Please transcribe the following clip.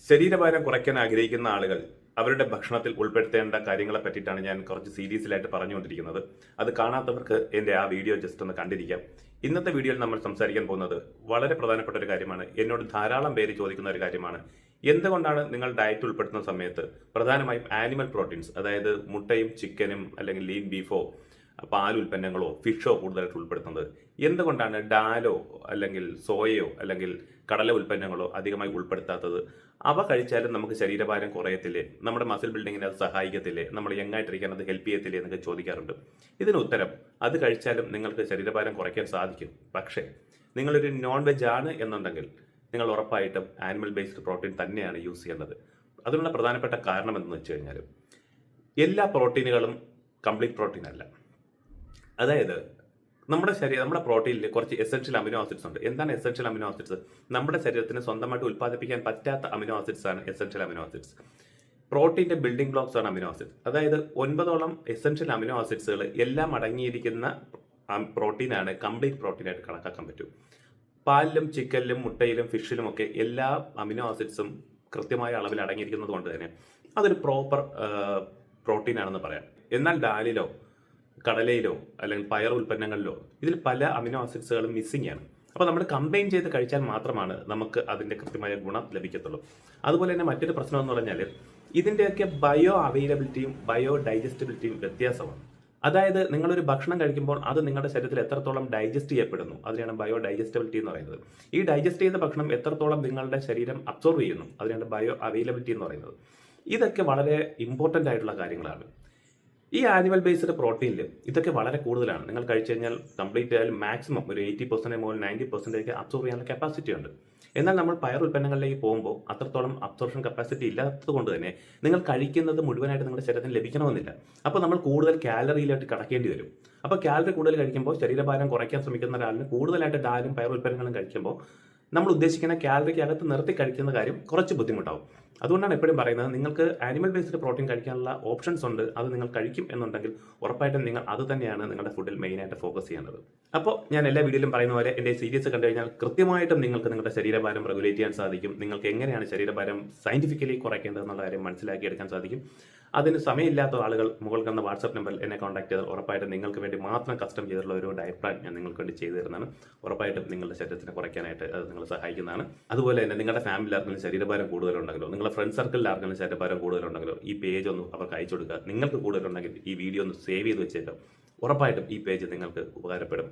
ശരീരഭാരം കുറയ്ക്കാൻ ആഗ്രഹിക്കുന്ന ആളുകൾ അവരുടെ ഭക്ഷണത്തിൽ ഉൾപ്പെടുത്തേണ്ട കാര്യങ്ങളെ പറ്റിയിട്ടാണ് ഞാൻ കുറച്ച് സീരീസിലായിട്ട് പറഞ്ഞുകൊണ്ടിരിക്കുന്നത്. അത് കാണാത്തവർക്ക് എൻ്റെ ആ വീഡിയോ ജസ്റ്റ് ഒന്ന് കണ്ടിരിക്കാം. ഇന്നത്തെ വീഡിയോയിൽ നമ്മൾ സംസാരിക്കാൻ പോകുന്നത് വളരെ പ്രധാനപ്പെട്ട ഒരു കാര്യമാണ്. എന്നോട് ധാരാളം പേര് ചോദിക്കുന്ന ഒരു കാര്യമാണ്. എന്തുകൊണ്ടാണ് നിങ്ങൾ ഡയറ്റ് ഉൾപ്പെടുത്തുന്ന സമയത്ത് പ്രധാനമായും ആനിമൽ പ്രോട്ടീൻസ്, അതായത് മുട്ടയും ചിക്കനും അല്ലെങ്കിൽ ലീൻ ബീഫോ പാൽ ഉൽപ്പന്നങ്ങളോ ഫിഷോ കൂടുതലായിട്ട് ഉൾപ്പെടുത്തുന്നത്? എന്തുകൊണ്ടാണ് ഡാലോ അല്ലെങ്കിൽ സോയയോ അല്ലെങ്കിൽ കടല ഉൽപ്പന്നങ്ങളോ അധികമായി ഉൾപ്പെടുത്താത്തത്? അവ കഴിച്ചാലും നമുക്ക് ശരീരഭാരം കുറയത്തില്ലേ? നമ്മുടെ മസിൽ ബിൽഡിങ്ങിന് അത് സഹായിക്കത്തില്ലേ? നമ്മൾ യങ്ങായിട്ടിരിക്കാൻ അത് ഹെൽപ്പ് ചെയ്യത്തില്ലേ എന്നൊക്കെ ചോദിക്കാറുണ്ട്. ഇതിന് ഉത്തരം, അത് കഴിച്ചാലും നിങ്ങൾക്ക് ശരീരഭാരം കുറയ്ക്കാൻ സാധിക്കും. പക്ഷേ നിങ്ങളൊരു നോൺ വെജ് ആണ് എന്നുണ്ടെങ്കിൽ നിങ്ങൾ ഉറപ്പായിട്ടും ആനിമൽ ബേസ്ഡ് പ്രോട്ടീൻ തന്നെയാണ് യൂസ് ചെയ്യേണ്ടത്. അതിനുള്ള പ്രധാനപ്പെട്ട കാരണം എന്തെന്ന് വെച്ച് കഴിഞ്ഞാൽ, എല്ലാ പ്രോട്ടീനുകളും കംപ്ലീറ്റ് പ്രോട്ടീൻ അല്ല. അതായത് നമ്മുടെ പ്രോട്ടീനിൽ കുറച്ച് എസെൻഷ്യൽ അമിനോ ആസിഡ്സ് ഉണ്ട്. എന്താണ് എസെൻഷ്യൽ അമിനോ ആസിഡ്സ്? നമ്മുടെ ശരീരത്തിന് സ്വന്തമായിട്ട് ഉൽപ്പാദിപ്പിക്കാൻ പറ്റാത്ത അമിനോ ആസിഡ്സ് ആണ് എസെൻഷ്യൽ അമിനോ ആസിഡ്സ്. പ്രോട്ടീന്റെ ബിൽഡിംഗ് ബ്ലോക്സ് ആണ് അമിനോ ആസിഡ്. അതായത് 9ഓളം എസെൻഷ്യൽ അമിനോ ആസിഡ്സുകൾ എല്ലാം അടങ്ങിയിരിക്കുന്ന പ്രോട്ടീനാണ് കംപ്ലീറ്റ് പ്രോട്ടീനായിട്ട് കണക്കാക്കാൻ പറ്റും. പാലിലും ചിക്കനിലും മുട്ടയിലും ഫിഷിലും ഒക്കെ എല്ലാ അമിനോ ആസിഡ്സും കൃത്യമായ അളവിൽ അടങ്ങിയിരിക്കുന്നത് കൊണ്ട് തന്നെ അതൊരു പ്രോപ്പർ പ്രോട്ടീൻ ആണെന്ന് പറയാം. എന്നാൽ ഡാലിലോ കടലയിലോ അല്ലെങ്കിൽ പയർ ഉൽപ്പന്നങ്ങളിലോ ഇതിൽ പല അമിനോ ആസിഡ്സുകളും മിസ്സിംഗ് ആണ്. അപ്പോൾ നമ്മൾ കമ്പൈൻ ചെയ്ത് കഴിച്ചാൽ മാത്രമാണ് നമുക്ക് അതിൻ്റെ കൃത്യമായ ഗുണം ലഭിക്കത്തുള്ളൂ. അതുപോലെ തന്നെ മറ്റൊരു പ്രശ്നം എന്ന് പറഞ്ഞാൽ, ഇതിൻ്റെയൊക്കെ ബയോ അവൈലബിലിറ്റിയും ബയോ ഡൈജസ്റ്റബിലിറ്റിയും വ്യത്യാസമാണ്. അതായത് നിങ്ങളൊരു ഭക്ഷണം കഴിക്കുമ്പോൾ അത് നിങ്ങളുടെ ശരീരത്തിൽ എത്രത്തോളം ഡൈജസ്റ്റ് ചെയ്യപ്പെടുന്നു, അതിനാണ് ബയോ ഡൈജസ്റ്റബിലിറ്റി എന്ന് പറയുന്നത്. ഈ ഡൈജസ്റ്റ് ചെയ്ത ഭക്ഷണം എത്രത്തോളം നിങ്ങളുടെ ശരീരം അബ്സോർവ് ചെയ്യുന്നു, അതിനാണ് ബയോ അവൈലബിലിറ്റി എന്ന് പറയുന്നത്. ഇതൊക്കെ വളരെ ഇമ്പോർട്ടൻ്റ് ആയിട്ടുള്ള കാര്യങ്ങളാണ്. ഈ ആനിമൽ ബേസ്ഡ് പ്രോട്ടീനിൽ ഇതൊക്കെ വളരെ കൂടുതലാണ്. നിങ്ങൾ കഴിച്ചു കഴിഞ്ഞാൽ കംപ്ലീറ്റ് ആയാലും മാക്സിമം ഒരു 80% മുതൽ 90% അബ്സോർവ് ചെയ്യാനുള്ള കപ്പാസിറ്റി ഉണ്ട്. എന്നാൽ നമ്മൾ പയർ ഉൽപ്പന്നങ്ങളിലേക്ക് പോകുമ്പോൾ അത്രത്തോളം അബ്സോർപ്ഷൻ കപ്പാസിറ്റി ഇല്ലാത്തത് കൊണ്ട് തന്നെ നിങ്ങൾ കഴിക്കുന്നത് മുഴുവനായിട്ട് നിങ്ങളുടെ ശരീരത്തിന് ലഭിക്കണമെന്നില്ല. അപ്പോൾ നമ്മൾ കൂടുതൽ കാലറിയിലായിട്ട് കടക്കേണ്ടി വരും. അപ്പോൾ കാലറി കൂടുതൽ കഴിക്കുമ്പോൾ ശരീരഭാരം കുറയ്ക്കാൻ ശ്രമിക്കുന്ന ഒരാളിന് കൂടുതലായിട്ട് ഡാലും പയർ ഉൽപ്പന്നങ്ങളും കഴിക്കുമ്പോൾ നമ്മൾ ഉദ്ദേശിക്കുന്ന കാലറിക്ക് അകത്ത് നിർത്തി കഴിക്കുന്ന കാര്യം കുറച്ച് ബുദ്ധിമുട്ടാവും. അതുകൊണ്ടാണ് എപ്പോഴും പറയുന്നത്, നിങ്ങൾക്ക് ആനിമൽ ബേസ്ഡ് പ്രോട്ടീൻ കഴിക്കാനുള്ള ഓപ്ഷൻസ് ഉണ്ട്. അത് നിങ്ങൾ കഴിക്കും എന്നുണ്ടെങ്കിൽ ഉറപ്പായിട്ടും നിങ്ങൾ അത് തന്നെയാണ് നിങ്ങളുടെ ഫുഡിൽ മെയിനായിട്ട് ഫോക്കസ് ചെയ്യേണ്ടത്. അപ്പോൾ ഞാൻ എല്ലാ വീഡിയോയിലും പറയുന്ന പോലെ എൻ്റെ സീരീസ് കണ്ടു കഴിഞ്ഞാൽ കൃത്യമായിട്ടും നിങ്ങൾക്ക് നിങ്ങളുടെ ശരീരഭാരം റെഗുലേറ്റ് ചെയ്യാൻ സാധിക്കും. നിങ്ങൾക്ക് എങ്ങനെയാണ് ശരീരഭാരം സയന്റിഫിക്കലി കുറയ്ക്കേണ്ടത് എന്നുള്ള കാര്യം മനസ്സിലാക്കിയെടുക്കാൻ സാധിക്കും. അതിന് സമയമില്ലാത്ത ആളുകൾ മുകളിൽ കാണുന്ന വാട്സാപ്പ് നമ്പറിൽ എന്നെ കോൺടാക്ട് ചെയ്താൽ ഉറപ്പായിട്ടും നിങ്ങൾക്ക് വേണ്ടി മാത്രം കസ്റ്റം ചെയ്തിട്ടുള്ള ഒരു ഡയറ്റ് പ്ലാൻ ഞാൻ നിങ്ങൾക്ക് വേണ്ടി ചെയ്തു തരുന്നതാണ്. ഉറപ്പായിട്ടും നിങ്ങളുടെ ശരീരത്തിനെ കുറയ്ക്കാനായിട്ട് അത് നിങ്ങളെ സഹായിക്കുന്നതാണ്. അതുപോലെ തന്നെ നിങ്ങളുടെ ഫാമിലി ആർക്കെങ്കിലും ശരീരഭാരം കൂടുതലുണ്ടെങ്കിലോ നിങ്ങളുടെ ഫ്രണ്ട് സർക്കിളിൽ ആർക്കെങ്കിലും ശരീരഭാരം കൂടുതലുണ്ടെങ്കിലോ ഈ പേജ് ഒന്ന് അവർക്ക് അയച്ചു കൊടുക്കുക. നിങ്ങൾക്ക് കൂടുതലുണ്ടെങ്കിൽ ഈ വീഡിയോ ഒന്ന് സേവ് ചെയ്ത് വെച്ചേക്കാം. ഉറപ്പായിട്ടും ഈ പേജ് നിങ്ങൾക്ക് ഉപകാരപ്പെടും.